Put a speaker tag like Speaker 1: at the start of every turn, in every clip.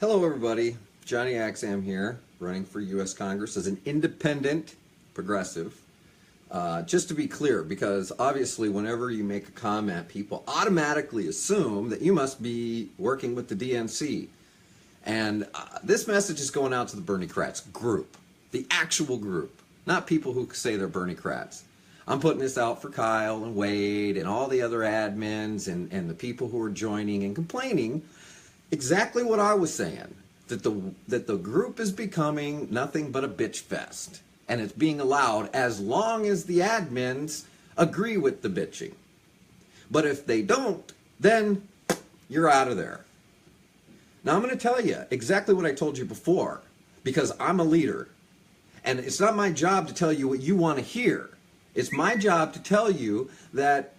Speaker 1: Hello everybody, Johnny Akzam here, running for U.S. Congress as an independent progressive. Just to be clear, because obviously whenever you make a comment, people automatically assume that you must be working with the DNC. And this message is going out to the Berniecrats group, the actual group, not people who say they're Berniecrats. I'm putting this out for Kyle and Wade and all the other admins and the people who are joining and complaining exactly what I was saying, that the group is becoming nothing but a bitch fest. And it's being allowed as long as the admins agree with the bitching. But if they don't, then you're out of there. Now I'm going to tell you exactly what I told you before, because I'm a leader. And it's not my job to tell you what you want to hear. It's my job to tell you that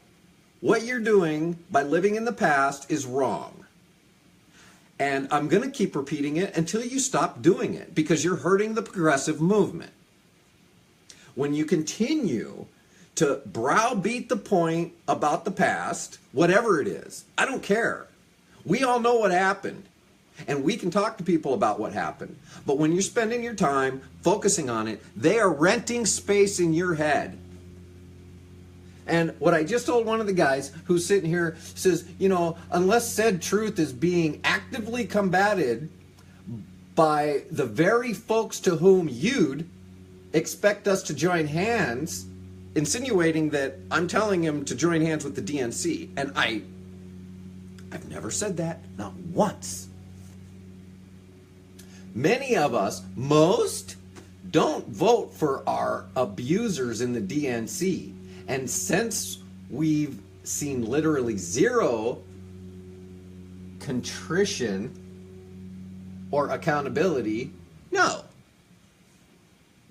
Speaker 1: what you're doing by living in the past is wrong. And I'm going to keep repeating it until you stop doing it, because you're hurting the progressive movement. When you continue to browbeat the point about the past, whatever it is, I don't care. We all know what happened, and we can talk to people about what happened. But when you're spending your time focusing on it, they are renting space in your head. And what I just told one of the guys who's sitting here says, you know, unless said truth is being actively combated by the very folks to whom you'd expect us to join hands, insinuating that I'm telling him to join hands with the DNC. And I've never said that, not once. Many of us, most, don't vote for our abusers in the DNC. And since we've seen literally zero contrition or accountability, no.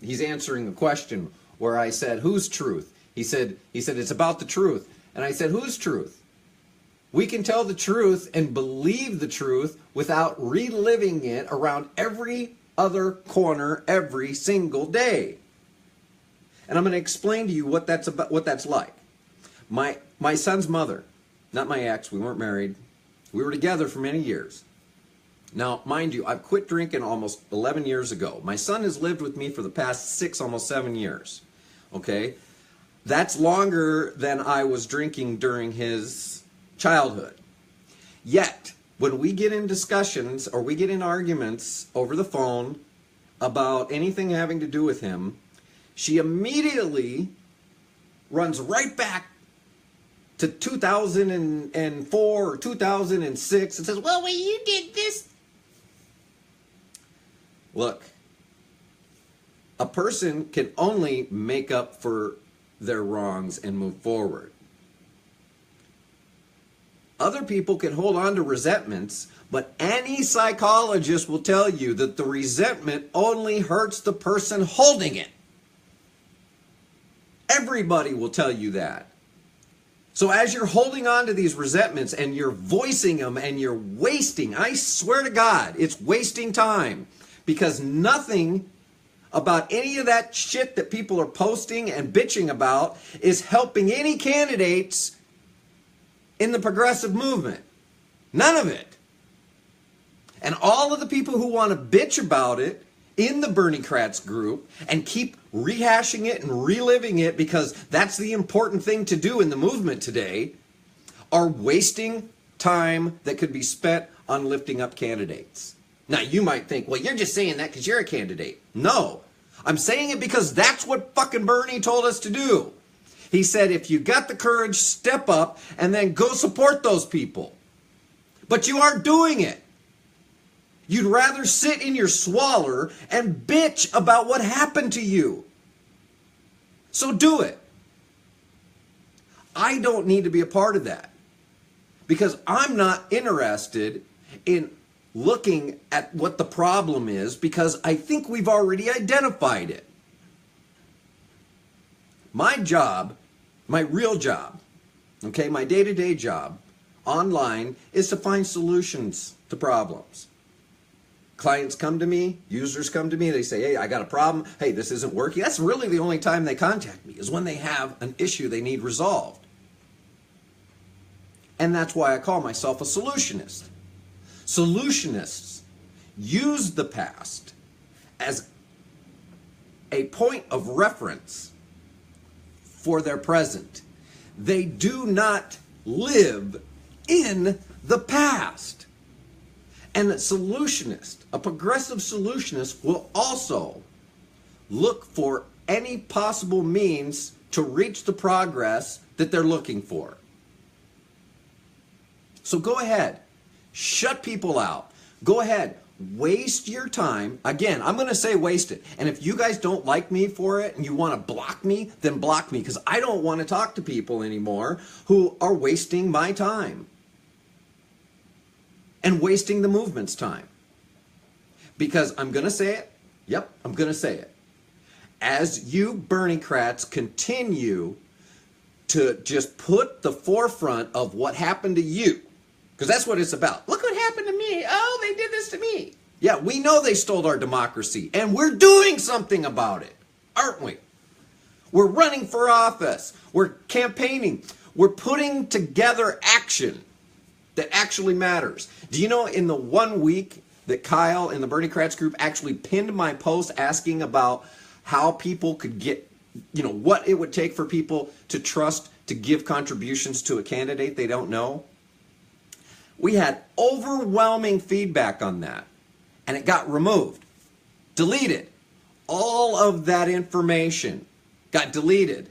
Speaker 1: He's answering a question where I said, whose truth? He said, it's about the truth. And I said, whose truth? We can tell the truth and believe the truth without reliving it around every other corner every single day. And I'm going to explain to you what that's about, what that's like. My son's mother, not my ex, we weren't married. We were together for many years. Now, mind you, I've quit drinking almost 11 years ago. My son has lived with me for the past 6, almost 7 years. Okay? That's longer than I was drinking during his childhood. Yet, when we get in discussions or we get in arguments over the phone about anything having to do with him, she immediately runs right back to 2004 or 2006 and says, well, you did this. Look, a person can only make up for their wrongs and move forward. Other people can hold on to resentments, but any psychologist will tell you that the resentment only hurts the person holding it. Everybody will tell you that. So as you're holding on to these resentments and you're voicing them and you're wasting, I swear to God, it's wasting time. Because nothing about any of that shit that people are posting and bitching about is helping any candidates in the progressive movement. None of it. And all of the people who want to bitch about it in the Berniecrats group and keep rehashing it and reliving it because that's the important thing to do in the movement today are wasting time that could be spent on lifting up candidates. Now, you might think, well, you're just saying that because you're a candidate. No, I'm saying it because that's what fucking Bernie told us to do. He said, if you got the courage, step up and then go support those people. But you aren't doing it. You'd rather sit in your swaller and bitch about what happened to you. So do it. I don't need to be a part of that because I'm not interested in looking at what the problem is because I think we've already identified it. My job, my real job, okay, my day-to-day job online is to find solutions to problems. Clients come to me, users come to me, they say, hey, I got a problem. Hey, this isn't working. That's really the only time they contact me is when they have an issue they need resolved. And that's why I call myself a solutionist. Solutionists use the past as a point of reference for their present. They do not live in the past. And a solutionist, a progressive solutionist, will also look for any possible means to reach the progress that they're looking for. So go ahead, shut people out. Go ahead, waste your time. Again, I'm going to say waste it. And if you guys don't like me for it and you want to block me, then block me, because I don't want to talk to people anymore who are wasting my time and wasting the movement's time. Because I'm going to say it. Yep, I'm going to say it. As you Berniecrats continue to just put the forefront of what happened to you, because that's what it's about. Look what happened to me. Oh, they did this to me. Yeah, we know they stole our democracy, and we're doing something about it, aren't we? We're running for office. We're campaigning. We're putting together action that actually matters. Do you know, in the 1 week that Kyle in the Berniecrats group actually pinned my post asking about how people could get, what it would take for people to trust to give contributions to a candidate they don't know? We had overwhelming feedback on that, and it got removed, deleted. All of that information got deleted.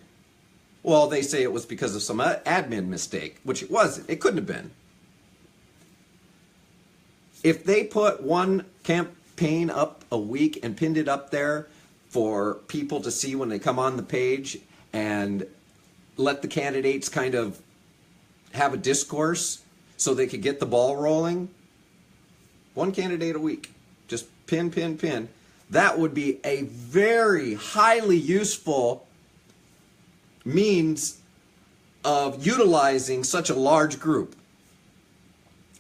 Speaker 1: Well, they say it was because of some admin mistake, which it wasn't. It couldn't have been. If they put one campaign up a week and pinned it up there for people to see when they come on the page and let the candidates kind of have a discourse so they could get the ball rolling, one candidate a week, just pin, that would be a very highly useful means of utilizing such a large group.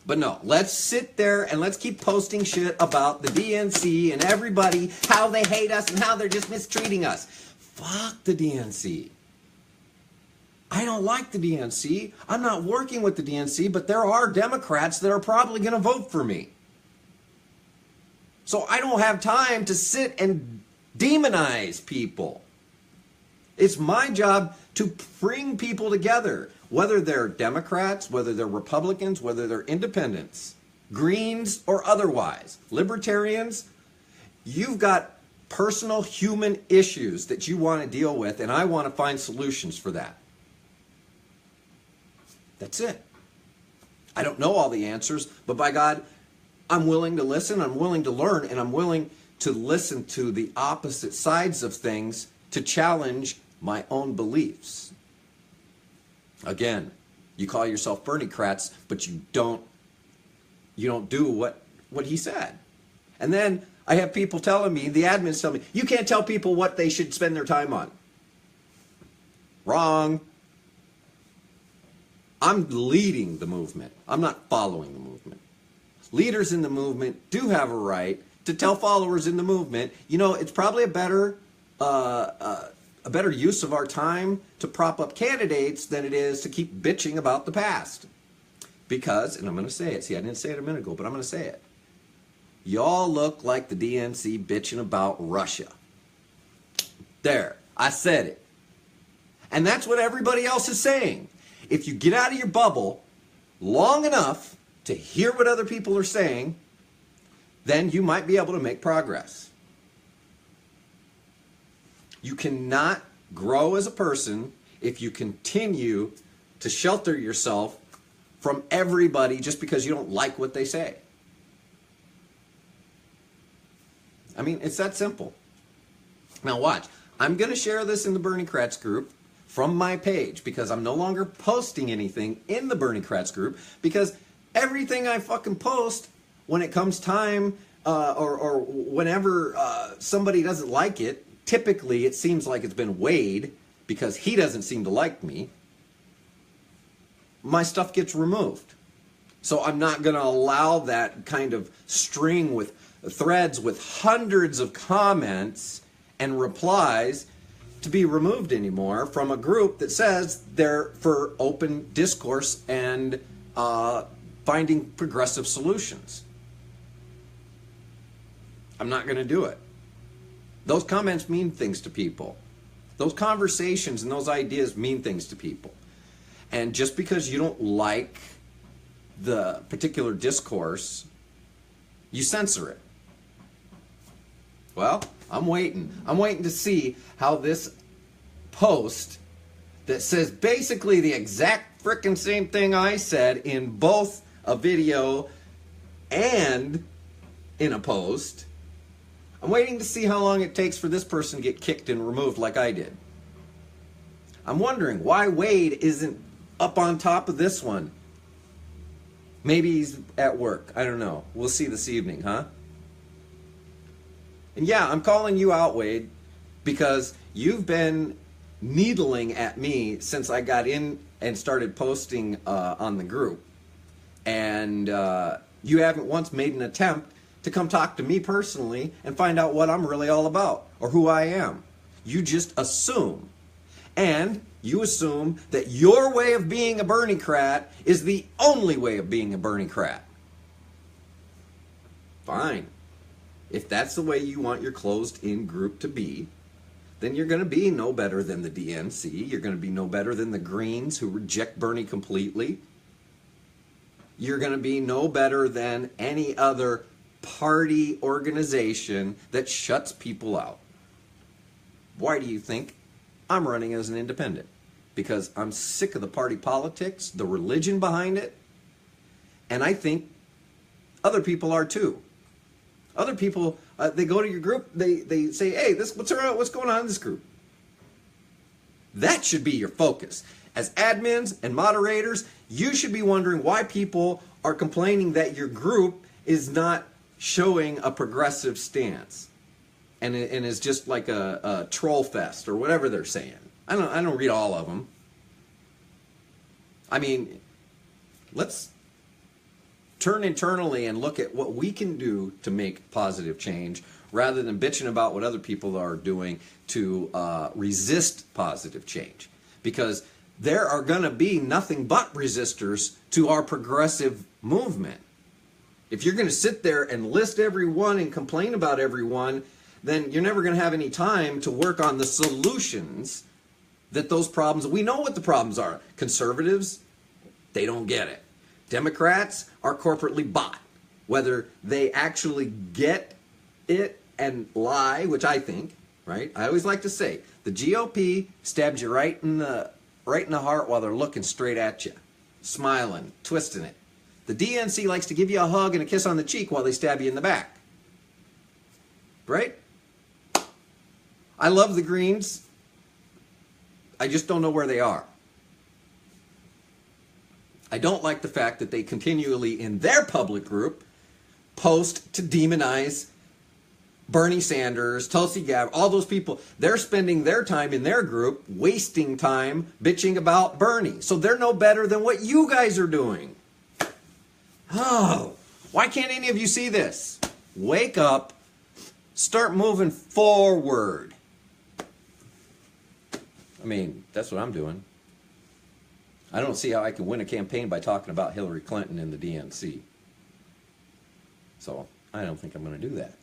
Speaker 1: But no, let's sit there and let's keep posting shit about the DNC and everybody, how they hate us and how they're just mistreating us. Fuck the DNC. I don't like the DNC. I'm not working with the DNC, but there are Democrats that are probably going to vote for me. So I don't have time to sit and demonize people. It's my job to bring people together, whether they're Democrats, whether they're Republicans, whether they're independents, Greens or otherwise, libertarians. You've got personal human issues that you want to deal with, and I want to find solutions for that. That's it. I don't know all the answers, but by God, I'm willing to listen, I'm willing to learn, and I'm willing to listen to the opposite sides of things to challenge my own beliefs. Again, you call yourself Berniecrats, but you don't do what he said. And then I have people telling me, the admins tell me, you can't tell people what they should spend their time on. Wrong. I'm leading the movement. I'm not following the movement. Leaders in the movement do have a right to tell followers in the movement, it's probably a better use of our time to prop up candidates than it is to keep bitching about the past. Because, and I'm going to say it, see, I didn't say it a minute ago, but I'm going to say it. Y'all look like the DNC bitching about Russia. There, I said it. And that's what everybody else is saying. If you get out of your bubble long enough to hear what other people are saying, then you might be able to make progress. You cannot grow as a person if you continue to shelter yourself from everybody just because you don't like what they say. I mean, it's that simple. Now watch. I'm going to share this in the Berniecrats group from my page because I'm no longer posting anything in the Berniecrats group because everything I fucking post when it comes time or whenever somebody doesn't like it, typically it seems like it's been weighed because he doesn't seem to like me, my stuff gets removed. So I'm not going to allow that kind of string with threads with hundreds of comments and replies to be removed anymore from a group that says they're for open discourse and finding progressive solutions. I'm not going to do it. Those comments mean things to people. Those conversations and those ideas mean things to people. And just because you don't like the particular discourse, you censor it. Well, I'm waiting. I'm waiting to see how this post that says basically the exact frickin' same thing I said in both a video and in a post. I'm waiting to see how long it takes for this person to get kicked and removed like I did. I'm wondering why Wade isn't up on top of this one. Maybe he's at work. I don't know. We'll see this evening, huh? And yeah, I'm calling you out, Wade, because you've been needling at me since I got in and started posting on the group. And you haven't once made an attempt to come talk to me personally and find out what I'm really all about or who I am. You just assume. And you assume that your way of being a Berniecrat is the only way of being a Berniecrat. Fine. If that's the way you want your closed-in group to be, then you're going to be no better than the DNC. You're going to be no better than the Greens, who reject Bernie completely. You're going to be no better than any other party organization that shuts people out. Why do you think I'm running as an independent? Because I'm sick of the party politics, the religion behind it, and I think other people are too. Other people, they go to your group, they say, hey, what's going on in this group? That should be your focus. As admins and moderators, you should be wondering why people are complaining that your group is not showing a progressive stance and is just like a troll fest or whatever they're saying. I don't read all of them. I mean, let's turn internally and look at what we can do to make positive change rather than bitching about what other people are doing to resist positive change. Because there are going to be nothing but resistors to our progressive movement. If you're going to sit there and list everyone and complain about everyone, then you're never going to have any time to work on the solutions that those problems, we know what the problems are. Conservatives, they don't get it. Democrats are corporately bought. Whether they actually get it and lie, which I think, right? I always like to say, the GOP stabs you right in the heart while they're looking straight at you, smiling, twisting it. The DNC likes to give you a hug and a kiss on the cheek while they stab you in the back. Right? I love the Greens. I just don't know where they are. I don't like the fact that they continually, in their public group, post to demonize Bernie Sanders, Tulsi Gabbard, all those people. They're spending their time in their group, wasting time bitching about Bernie. So they're no better than what you guys are doing. Oh, why can't any of you see this? Wake up. Start moving forward. I mean, that's what I'm doing. I don't see how I can win a campaign by talking about Hillary Clinton and the DNC. So I don't think I'm going to do that.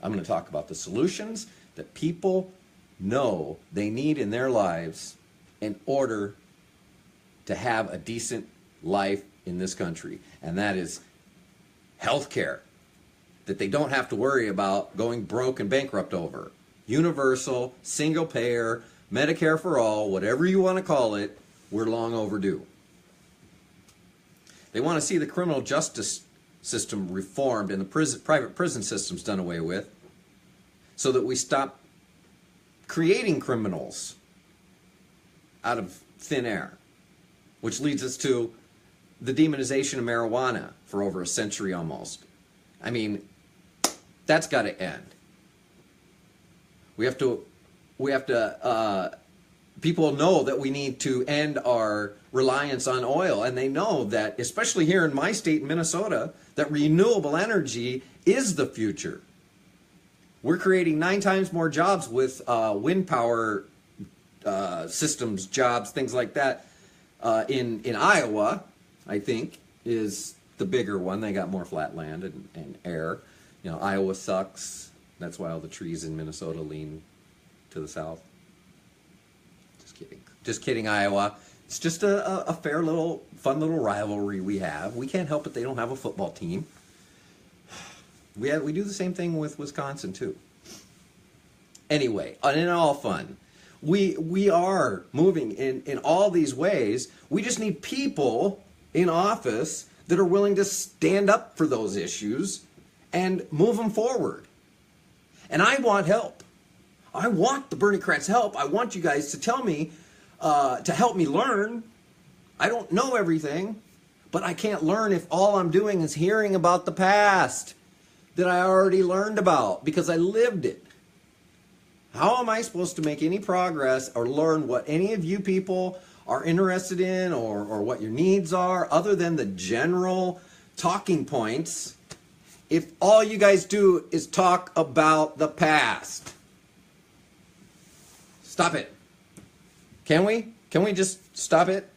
Speaker 1: I'm going to talk about the solutions that people know they need in their lives in order to have a decent life in this country. And that is health care, that they don't have to worry about going broke and bankrupt over. Universal, single payer, Medicare for all, whatever you want to call it, we're long overdue. They want to see the criminal justice system reformed and the private prison systems done away with so that we stop creating criminals out of thin air, which leads us to the demonization of marijuana for over a century almost. I mean, that's got to end. We have to people know that we need to end our reliance on oil, and they know that, especially here in my state, Minnesota, that renewable energy is the future. We're creating 9 times more jobs with wind power systems, jobs, things like that. In Iowa, I think, is the bigger one. They got more flat land and air. You know, Iowa sucks. That's why all the trees in Minnesota lean to the south. Just kidding. Just kidding, Iowa. It's just a fair little, fun little rivalry we have. We can't help it they don't have a football team. We do the same thing with Wisconsin, too. Anyway, in all fun, we are moving in all these ways. We just need people in office that are willing to stand up for those issues and move them forward. And I want help. I want the Berniecrats' help. I want you guys to tell me, to help me learn. I don't know everything, but I can't learn if all I'm doing is hearing about the past that I already learned about because I lived it. How am I supposed to make any progress or learn what any of you people are interested in or what your needs are other than the general talking points if all you guys do is talk about the past? Stop it. Can we? Can we just stop it?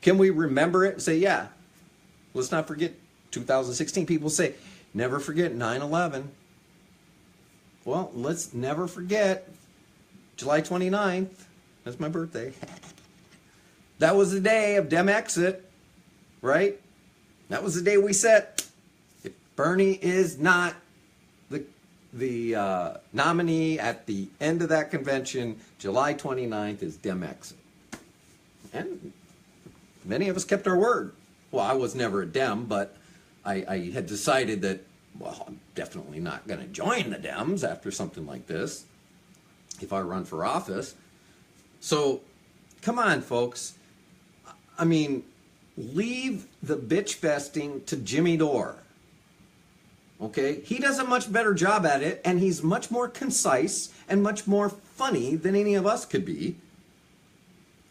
Speaker 1: Can we remember it and say, yeah, let's not forget 2016. People say, never forget 9/11. Well, let's never forget July 29th. That's my birthday. That was the day of Dem exit, right? That was the day we said, if Bernie is not the nominee at the end of that convention, July 29th is Dem exit. And many of us kept our word. Well, I was never a Dem, but I had decided that, well, I'm definitely not going to join the Dems after something like this if I run for office. So, come on, folks. I mean, leave the bitch festing to Jimmy Dore. Okay? He does a much better job at it, and he's much more concise and much more funny than any of us could be.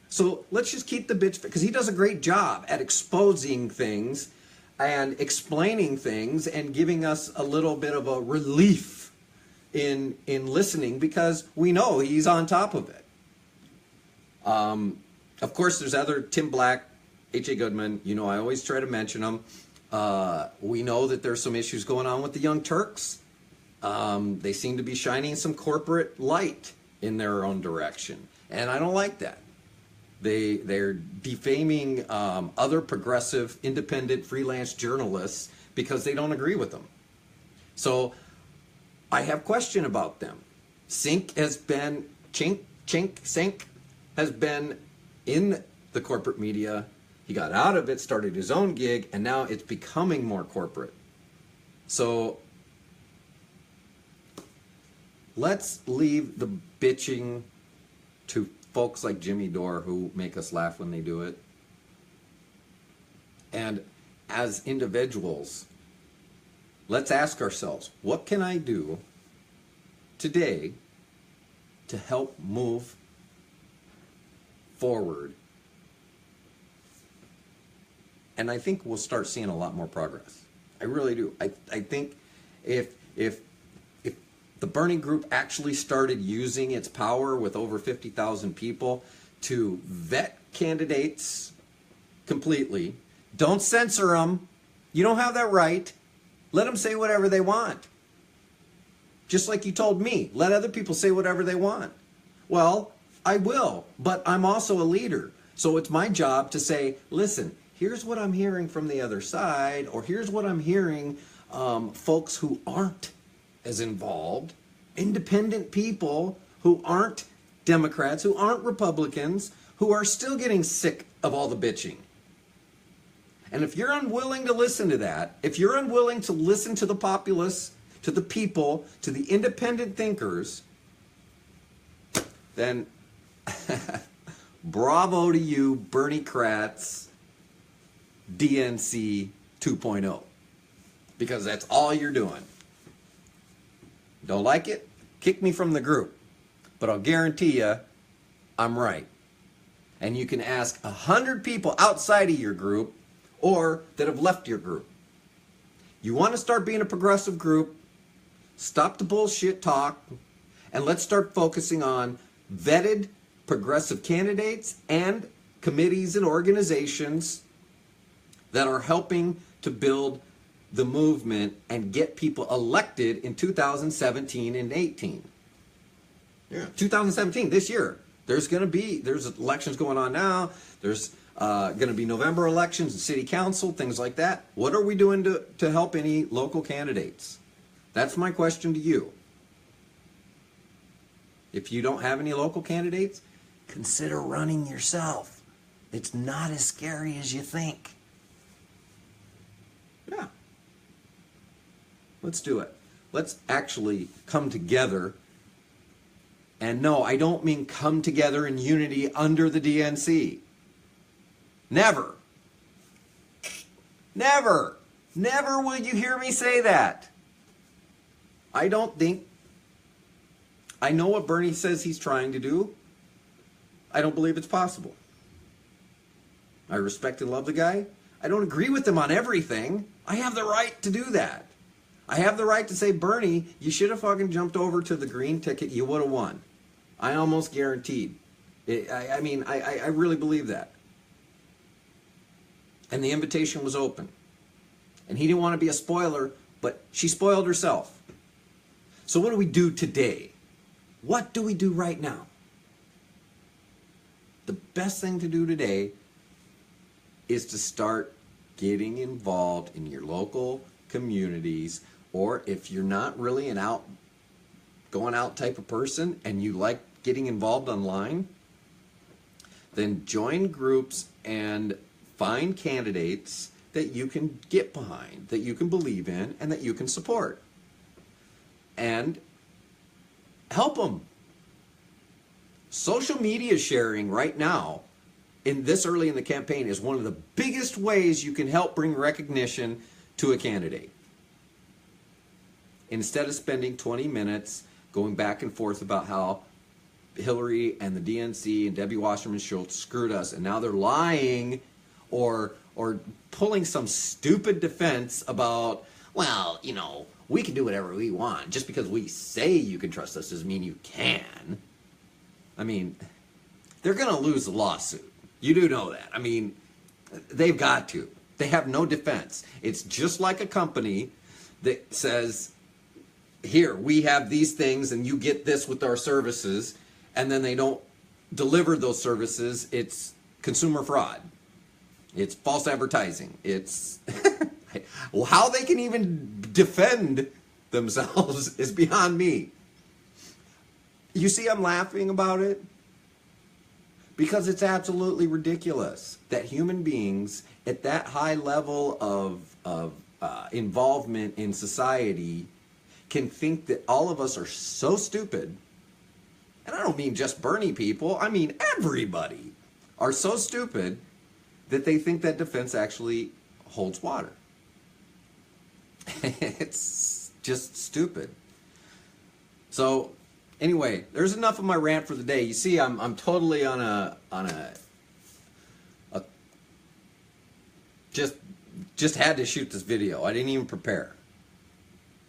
Speaker 1: So let's just keep the bitch, because he does a great job at exposing things and explaining things and giving us a little bit of a relief in listening because we know he's on top of it. Of course, there's other Tim Black, H.A. Goodman. You know, I always try to mention them. We know that there's some issues going on with the Young Turks. They seem to be shining some corporate light in their own direction, and I don't like that. They're defaming other progressive, independent, freelance journalists because they don't agree with them. So I have question about them. Sink has been, Sink has been in the corporate media. He got out of it, started his own gig, and now it's becoming more corporate. So let's leave the bitching to folks like Jimmy Dore who make us laugh when they do it. And as individuals, let's ask ourselves, what can I do today to help move forward? And I think we'll start seeing a lot more progress. I really do. I think if the Bernie group actually started using its power with over 50,000 people to vet candidates completely, don't censor them. You don't have that right. Let them say whatever they want. Just like you told me, let other people say whatever they want. Well, I will, but I'm also a leader. So it's my job to say, listen, here's what I'm hearing from the other side, or here's what I'm hearing folks who aren't as involved, independent people who aren't Democrats, who aren't Republicans, who are still getting sick of all the bitching. And if you're unwilling to listen to that, if you're unwilling to listen to the populace, to the people, to the independent thinkers, then bravo to you, Berniecrats, DNC 2.0, because that's all you're doing. Don't like it? Kick me from the group. But I'll guarantee you, I'm right. And you can ask 100 people outside of your group or that have left your group. You want to start being a progressive group, stop the bullshit talk, and let's start focusing on vetted progressive candidates and committees and organizations that are helping to build the movement and get people elected in 2017 and 18.
Speaker 2: Yeah.
Speaker 1: 2017, this year. There's elections going on now. There's going to be November elections and city council, things like that. What are we doing to help any local candidates? That's my question to you. If you don't have any local candidates, consider running yourself. It's not as scary as you think. Yeah. Let's do it. Let's actually come together. And no, I don't mean come together in unity under the DNC. Never. Never. Never will you hear me say that. I don't think. I know what Bernie says he's trying to do. I don't believe it's possible. I respect and love the guy. I don't agree with him on everything. I have the right to do that. I have the right to say, Bernie, you should have fucking jumped over to the green ticket. You would have won. I almost guaranteed. I really believe that. And the invitation was open. And he didn't want to be a spoiler, but she spoiled herself. So what do we do today? What do we do right now? The best thing to do today is to start getting involved in your local communities, or if you're not really an going out type of person and you like getting involved online, then join groups and find candidates that you can get behind, that you can believe in, and that you can support. And help them. Social media sharing right now, in this early in the campaign, is one of the biggest ways you can help bring recognition to a candidate. Instead of spending 20 minutes going back and forth about how Hillary and the DNC and Debbie Wasserman Schultz screwed us, and now they're lying or pulling some stupid defense about, well, you know, we can do whatever we want. Just because we say you can trust us doesn't mean you can. I mean, they're going to lose the lawsuit. You do know that. I mean, they've got to. They have no defense. It's just like a company that says, here, we have these things and you get this with our services, and then they don't deliver those services. It's consumer fraud. It's false advertising. It's how they can even defend themselves is beyond me. You see, I'm laughing about it because it's absolutely ridiculous that human beings at that high level of involvement in society can think that all of us are so stupid. And I don't mean just Bernie people. I mean everybody are so stupid that they think that defense actually holds water. It's just stupid. So anyway, there's enough of my rant for the day. You see, I'm totally on a just had to shoot this video. I didn't even prepare.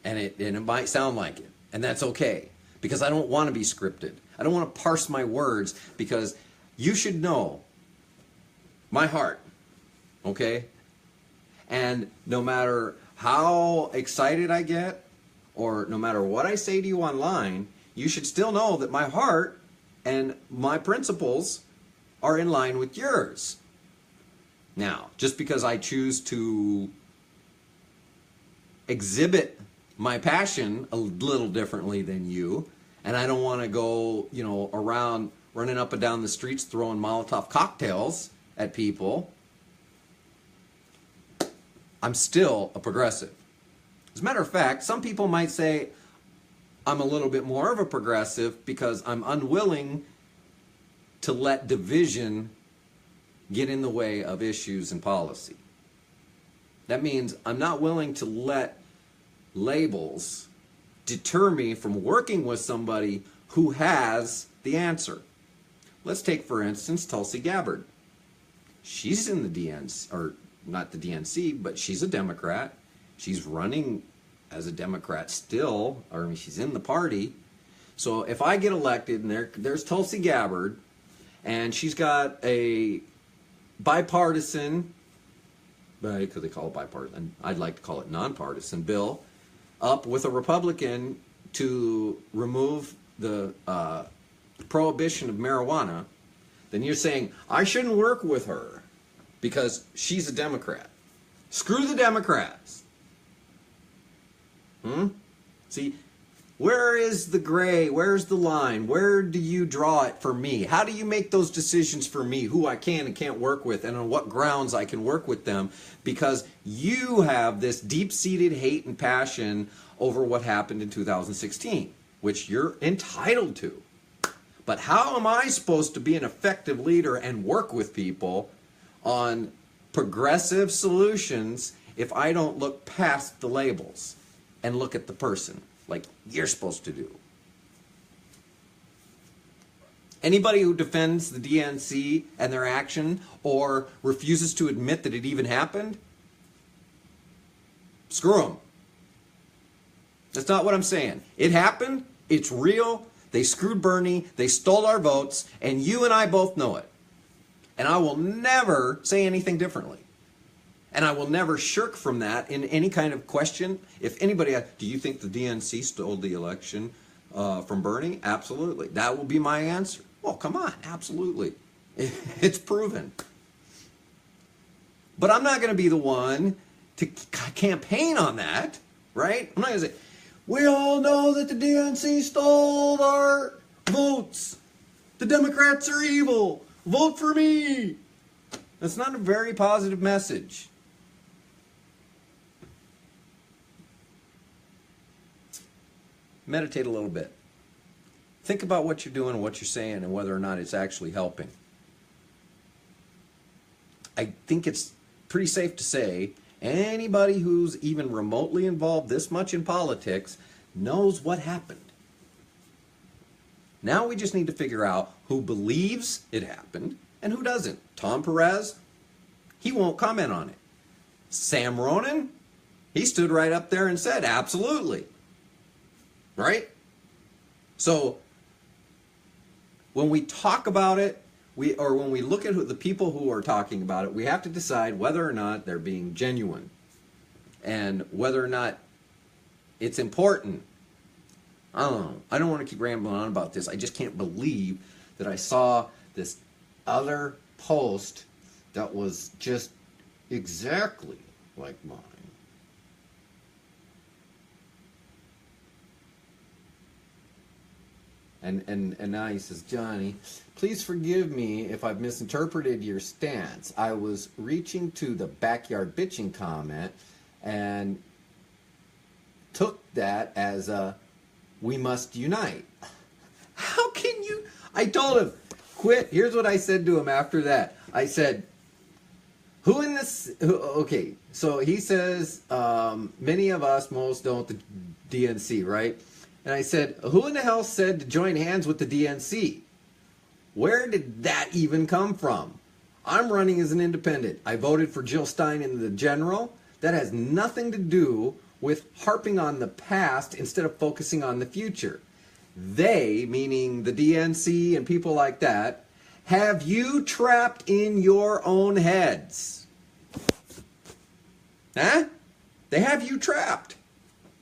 Speaker 1: And it might sound like it. And that's okay. Because I don't want to be scripted. I don't want to parse my words, because you should know my heart. Okay? And no matter how excited I get, or no matter what I say to you online, you should still know that my heart and my principles are in line with yours. Now, just because I choose to exhibit my passion a little differently than you, and I don't want to go, around running up and down the streets throwing Molotov cocktails at people, I'm still a progressive. As a matter of fact, some people might say I'm a little bit more of a progressive because I'm unwilling to let division get in the way of issues and policy. That means I'm not willing to let labels deter me from working with somebody who has the answer. Let's take, for instance, Tulsi Gabbard. She's in the DNC, or not the DNC, but she's a Democrat. She's running as a Democrat still, she's in the party. So if I get elected and there's Tulsi Gabbard, and she's got a bipartisan, right, because they call it bipartisan. I'd like to call it nonpartisan bill up with a Republican to remove the prohibition of marijuana, then you're saying, I shouldn't work with her because she's a Democrat. Screw the Democrats. See, where is the gray? Where's the line? Where do you draw it for me? How do you make those decisions for me, who I can and can't work with, and on what grounds I can work with them? Because you have this deep-seated hate and passion over what happened in 2016, which you're entitled to. But how am I supposed to be an effective leader and work with people on progressive solutions if I don't look past the labels and look at the person like you're supposed to do? Anybody who defends the DNC and their action or refuses to admit that it even happened, screw them. That's not what I'm saying. It happened. It's real. They screwed Bernie. They stole our votes. And you and I both know it. And I will never say anything differently. And I will never shirk from that in any kind of question. If anybody, do you think the DNC stole the election from Bernie? Absolutely. That will be my answer. Well, come on. Absolutely. It's proven. But I'm not going to be the one to campaign on that, right? I'm not going to say, we all know that the DNC stole our votes. The Democrats are evil. Vote for me. That's not a very positive message. Meditate a little bit. Think about what you're doing and what you're saying and whether or not it's actually helping. I think it's pretty safe to say anybody who's even remotely involved this much in politics knows what happened. Now we just need to figure out who believes it happened and who doesn't. Tom Perez, he won't comment on it. Sam Ronan, he stood right up there and said, absolutely. Right? So when we talk about it, when we look at the people who are talking about it, we have to decide whether or not they're being genuine and whether or not it's important. I don't know. I don't want to keep rambling on about this. I just can't believe that I saw this other post that was just exactly like mine. And now he says, Johnny, please forgive me if I've misinterpreted your stance. I was reaching to the backyard bitching comment and took that as a we must unite. How can you? I told him, quit. Here's what I said to him after that. I said, who in this? Okay, so he says, many of us, most don't, the DNC, right? And I said, who in the hell said to join hands with the DNC? Where did that even come from? I'm running as an independent. I voted for Jill Stein in the general. That has nothing to do with harping on the past instead of focusing on the future. They, meaning the DNC and people like that, have you trapped in your own heads. Huh? They have you trapped.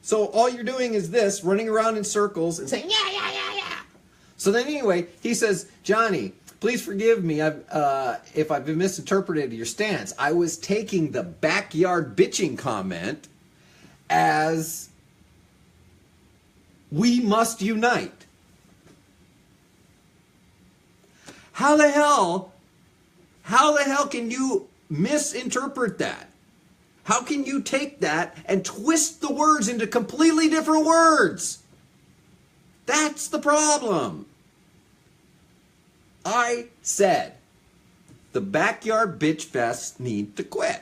Speaker 1: So all you're doing is this, running around in circles and saying, yeah. So then anyway, he says, Johnny, please forgive me if I've misinterpreted your stance. I was taking the backyard bitching comment as we must unite. How the hell can you misinterpret that? How can you take that and twist the words into completely different words? That's the problem. I said the backyard bitch fests need to quit.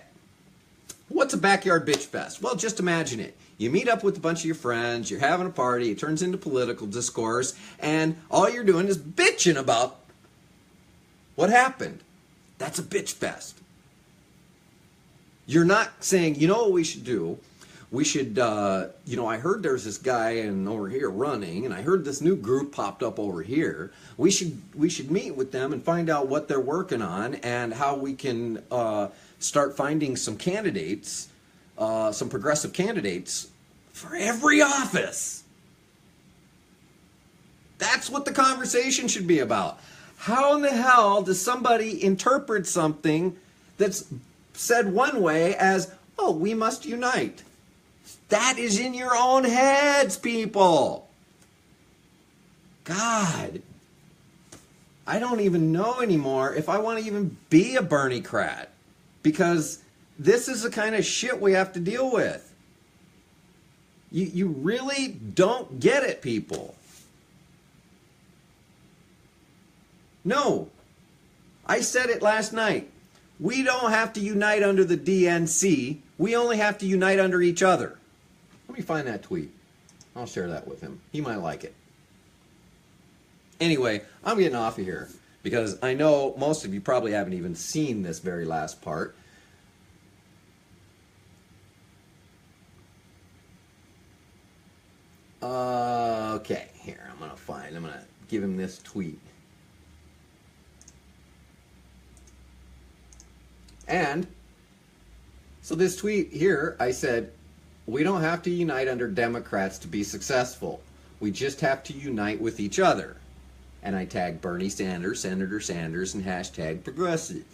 Speaker 1: What's a backyard bitch fest? Well, just imagine it. You meet up with a bunch of your friends, you're having a party, it turns into political discourse, and all you're doing is bitching about what happened. That's a bitch fest. You're not saying, you know what we should do? We should, I heard there's this guy over here running, and I heard this new group popped up over here. We should meet with them and find out what they're working on and how we can start finding some candidates, some progressive candidates for every office. That's what the conversation should be about. How in the hell does somebody interpret something that's said one way as, oh, we must unite? That is in your own heads, people. God, I don't even know anymore if I want to even be a Berniecrat, because this is the kind of shit we have to deal with. You really don't get it, people. No, I said it last night. We don't have to unite under the DNC. We only have to unite under each other. Let me find that tweet. I'll share that with him. He might like it. Anyway, I'm getting off of here because I know most of you probably haven't even seen this very last part. Okay, here, I'm going to give him this tweet. And so this tweet here, I said, we don't have to unite under Democrats to be successful. We just have to unite with each other. And I tagged Bernie Sanders, Senator Sanders, and hashtag progressive.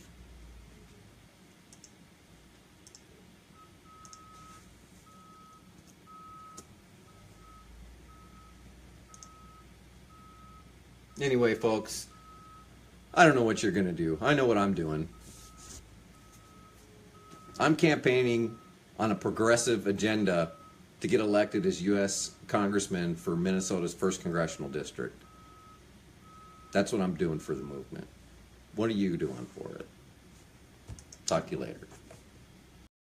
Speaker 1: Anyway, folks, I don't know what you're going to do. I know what I'm doing. I'm campaigning on a progressive agenda to get elected as U.S. Congressman for Minnesota's 1st Congressional District. That's what I'm doing for the movement. What are you doing for it? Talk to you later.